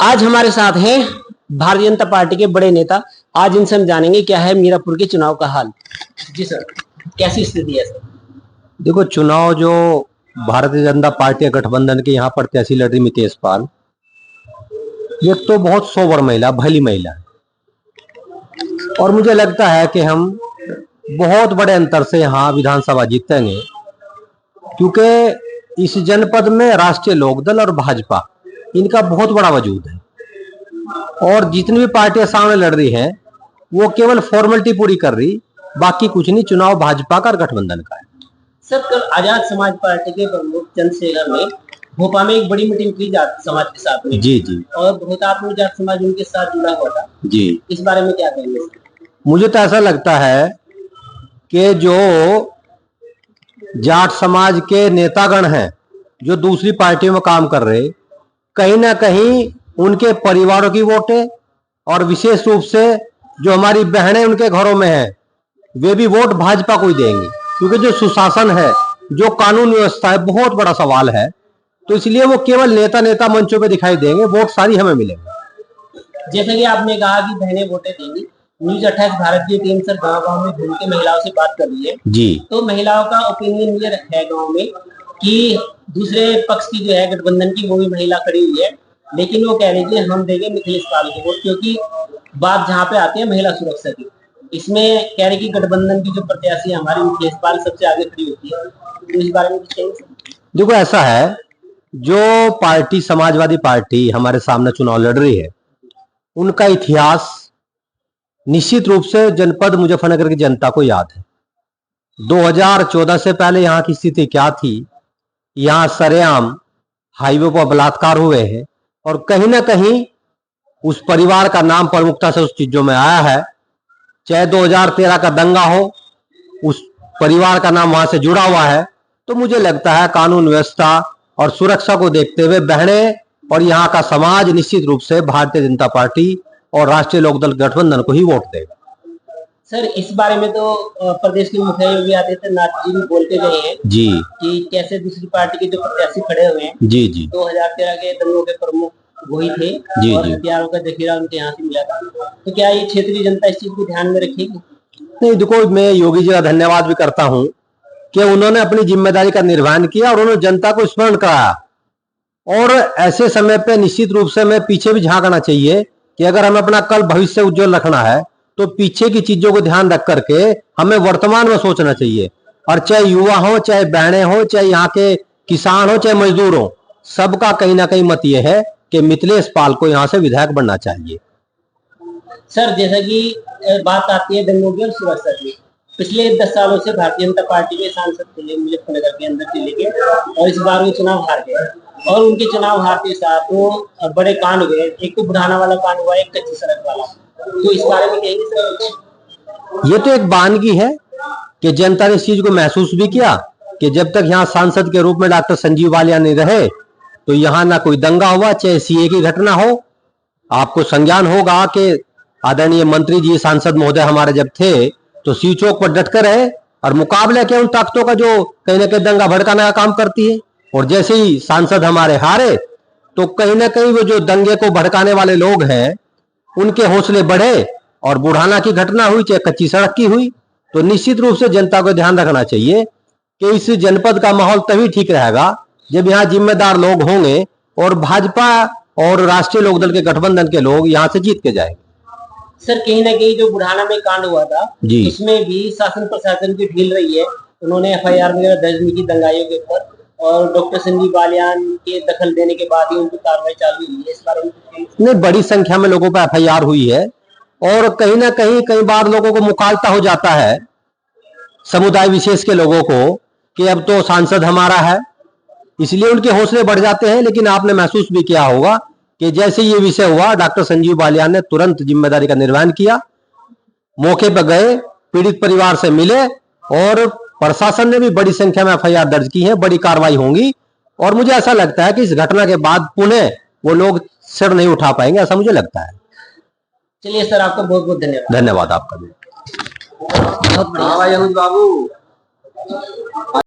आज हमारे साथ हैं भारतीय जनता पार्टी के बड़े नेता। आज इनसे हम जानेंगे क्या है मीरापुर के चुनाव का हाल। जी सर, कैसी स्थिति है सर? देखो, चुनाव जो भारतीय जनता पार्टी गठबंधन के यहाँ पर तहसील लड़ रही मितेश पाल, ये तो बहुत सोबर महिला, भली महिला है और मुझे लगता है कि हम बहुत बड़े अंतर से यहाँ विधानसभा जीतेंगे, क्योंकि इस जनपद में राष्ट्रीय लोकदल और भाजपा इनका बहुत बड़ा वजूद है और जितनी भी पार्टियां सामने लड़ रही हैं वो केवल फॉर्मेलिटी पूरी कर रही, बाकी कुछ नहीं। चुनाव भाजपा का और गठबंधन का है। सर, कल आजाद समाज पार्टी के प्रमुख चंद्रशेखर ने भोपाल में एक बड़ी मीटिंग की जाट समाज के साथ में। जी जी। और बहुतात्म जाट समाज उनके साथ जुड़ा हुआ था जी। इस बारे में क्या कहेंगे? मुझे तो ऐसा लगता है कि जो जाट समाज के नेतागण हैं जो दूसरी पार्टियों में काम कर रहे, कहीं ना कहीं उनके परिवारों की वोटें और विशेष रूप से जो हमारी बहनें उनके घरों में हैं वे भी वोट भाजपा को ही देंगे, क्योंकि जो सुशासन है, जो कानून व्यवस्था है, बहुत बड़ा सवाल है। तो इसलिए वो केवल नेता नेता मंचों पे दिखाई देंगे, वोट सारी हमें मिलेंगे। जैसे कि आपने कहा कि बहनें वोटें देंगी, न्यूज 28 भारत की टीम सर गांव-गांव में घूम के महिलाओं से बात कर रही है जी। तो महिलाओं का ओपिनियन ये है गांव में कि दूसरे पक्ष की जो है गठबंधन की वो भी महिला खड़ी हुई है, लेकिन वो कह रही थी हम देंगे मिथिलेश पाल को वोट, क्योंकि बात जहाँ पे आती है महिला सुरक्षा की, इसमें कह रही कि गठबंधन की जो प्रत्याशी है हमारी मिथिलेश पाल सबसे आगे खड़ी होती है। तो इस बारे में कुछ कहेंगे? देखो, ऐसा है, जो पार्टी समाजवादी पार्टी हमारे सामने चुनाव लड़ रही है उनका इतिहास निश्चित रूप से जनपद मुजफ्फरनगर की जनता को याद है। 2014 से पहले यहाँ की स्थिति क्या थी, यहाँ सरेआम हाईवे पर बलात्कार हुए हैं और कहीं ना कहीं उस परिवार का नाम प्रमुखता से उस चीजों में आया है। चाहे 2013 का दंगा हो, उस परिवार का नाम वहां से जुड़ा हुआ है। तो मुझे लगता है कानून व्यवस्था और सुरक्षा को देखते हुए बहनें और यहाँ का समाज निश्चित रूप से भारतीय जनता पार्टी और राष्ट्रीय लोकदल गठबंधन को ही वोट देगा। सर, इस बारे में तो प्रदेश के मुखिया योगी आदित्यनाथ जी भी बोल के गए हैं जी कि कैसे दूसरी पार्टी के जो प्रत्याशी खड़े हुए हैं जी जी 2013 के दंगों के प्रमुख वही थे जी और जी। हथियारों का जखीरा उनके यहाँ से मिला था। तो क्या ये क्षेत्रीय जनता इस चीज को ध्यान में रखेगी? नहीं, देखो, मैं योगी जी का धन्यवाद भी करता हूं कि उन्होंने अपनी जिम्मेदारी का निर्वहन किया और उन्होंने जनता को स्मरण कराया। और ऐसे समय पे निश्चित रूप से हमें पीछे भी झांकना चाहिए कि अगर हमें अपना कल भविष्य उज्जवल रखना है तो पीछे की चीजों को ध्यान रख करके हमें वर्तमान में सोचना चाहिए। और चाहे युवा हो, चाहे बहनें हो, चाहे यहाँ के किसान हो, चाहे मजदूर हो, सबका कहीं ना कहीं मत यह है कि मिथिलेश पाल को यहाँ से विधायक बनना चाहिए। सर, जैसा कि बात आती है दंगों की और सुरक्षा की, पिछले 10 सालों से भारतीय जनता पार्टी के सांसद थे मुजफ्फरनगर के अंदर जिले के, और इस बार वो चुनाव हार गए और उनके चुनाव हार के साथ वो बड़े कांड हुए। एक तो बुढ़ाना वाला कांड हुआ, एक कच्ची सड़क वाला। तो इस बारे में कहेंगे सर? ये तो एक बानगी है कि जनता ने इस चीज को महसूस भी किया कि जब तक यहाँ सांसद के रूप में डॉक्टर संजीव बालियान नहीं रहे तो यहाँ ना कोई दंगा हुआ, चाहे सीए की घटना हो। आपको संज्ञान होगा कि आदरणीय मंत्री जी, सांसद महोदय हमारे जब थे तो सी चौक पर डटकर रहे और मुकाबला किया उन ताकतों का जो कहीं ना कहीं दंगा भड़काने का काम करती है। और जैसे ही सांसद हमारे हारे तो कहीं ना कहीं वो जो दंगे को भड़काने वाले लोग हैं उनके हौसले बढ़े और बुढ़ाना की घटना हुई, चाहे कच्ची सड़क की हुई। तो निश्चित रूप से जनता को ध्यान रखना चाहिए कि इस जनपद का माहौल तभी ठीक रहेगा जब यहाँ जिम्मेदार लोग होंगे और भाजपा और राष्ट्रीय लोकदल के गठबंधन के लोग यहाँ से जीत के जाएंगे। सर, कहीं ना कहीं जो बुढ़ाना में कांड हुआ था उसमें भी शासन प्रशासन की ढील रही है। उन्होंने एफआईआर वगैरह दर्ज नहीं की दंगाइयों के ऊपर और डॉक्टर संजीव बालियान के दखल देने के बाद ही उनकी कार्रवाई चालू हुई है। इस बारे में नहीं, बड़ी संख्या में लोगों पर एफआईआर हुई है और कहीं ना कहीं कई बार लोगों को मुखालता हो जाता है समुदाय विशेष के लोगों को कि अब तो सांसद हमारा है, इसलिए उनके हौसले बढ़ जाते हैं। लेकिन आपने महसूस भी किया होगा कि जैसे ये विषय हुआ, डॉक्टर संजीव बालियान ने तुरंत जिम्मेदारी का निर्वहन किया, मौके पर गए, पीड़ित परिवार से मिले और प्रशासन ने भी बड़ी संख्या में एफआईआर दर्ज की है। बड़ी कार्रवाई होंगी और मुझे ऐसा लगता है कि इस घटना के बाद पुनः वो लोग सिर नहीं उठा पाएंगे, ऐसा मुझे लगता है। चलिए सर, आपका बहुत बहुत धन्यवाद। धन्यवाद आपका भी। बहुत बढ़िया। बाबू।